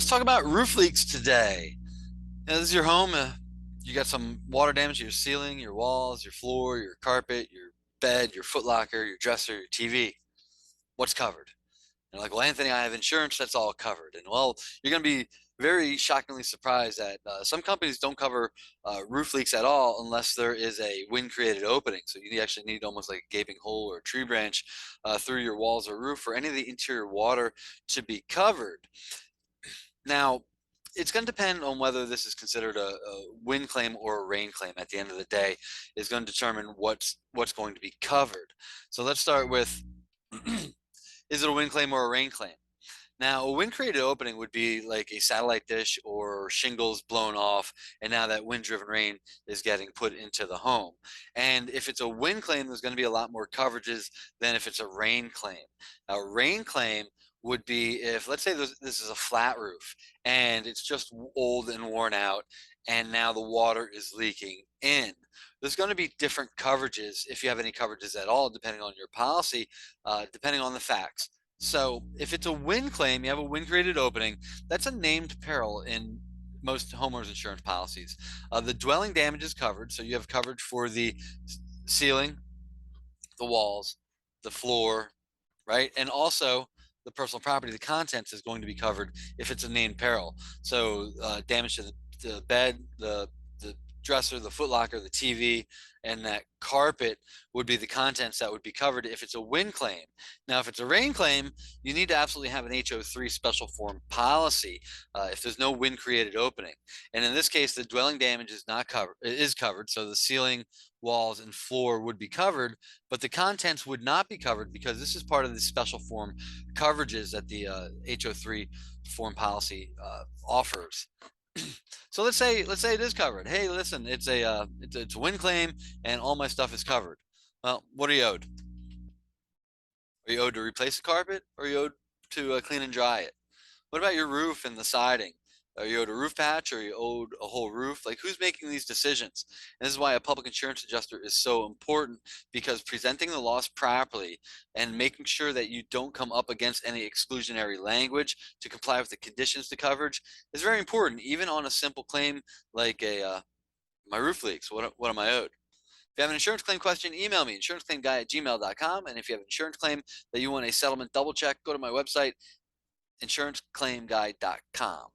Let's talk about roof leaks today. This is your home. You got some water damage to your ceiling, your walls, your floor, your carpet, your bed, your footlocker, your dresser, your TV. What's covered? And you're like, well, Anthony, I have insurance that's all covered. And well, you're going to be very shockingly surprised that some companies don't cover roof leaks at all unless there is a wind-created opening. So you actually need almost like a gaping hole or a tree branch through your walls or roof for any of the interior water to be covered. Now, it's going to depend on whether this is considered a wind claim or a rain claim. At the end of the day, is going to determine what's going to be covered. So let's start with is it a wind claim or a rain claim? Now, a wind created opening would be like a satellite dish or shingles blown off, and now that wind driven rain is getting put into the home. And if it's a wind claim, there's going to be a lot more coverages than if it's a rain claim. Now, a rain claim would be if, let's say, this is a flat roof and it's just old and worn out, and now the water is leaking in. There's going to be different coverages, if you have any coverages at all, depending on your policy, depending on the facts. So if it's a wind claim, you have a wind created opening, that's a named peril in most homeowners insurance policies. The dwelling damage is covered, so you have coverage for the ceiling, the walls, the floor, right? And also the personal property, the contents is going to be covered if it's a named peril. So damage to the bed, the dresser, the footlocker, the TV, and that carpet would be the contents that would be covered if it's a wind claim. Now, if it's a rain claim, you need to absolutely have an HO3 special form policy if there's no wind created opening. And in this case, the dwelling damage is not covered, it is covered. So the ceiling, walls, and floor would be covered, but the contents would not be covered because this is part of the special form coverages that the HO3 form policy offers. So let's say it is covered. Hey, listen, it's a wind claim and all my stuff is covered. Well, what are you owed? Are you owed to replace the carpet, or are you owed to clean and dry it? What about your roof and the siding? Are you owed a roof patch, or are you owed a whole roof? Like, who's making these decisions? And this is why a public insurance adjuster is so important, because presenting the loss properly and making sure that you don't come up against any exclusionary language to comply with the conditions to coverage is very important, even on a simple claim like my roof leaks. What am I owed? If you have an insurance claim question, email me, insuranceclaimguy@gmail.com. And if you have an insurance claim that you want a settlement double check, go to my website, insuranceclaimguy.com.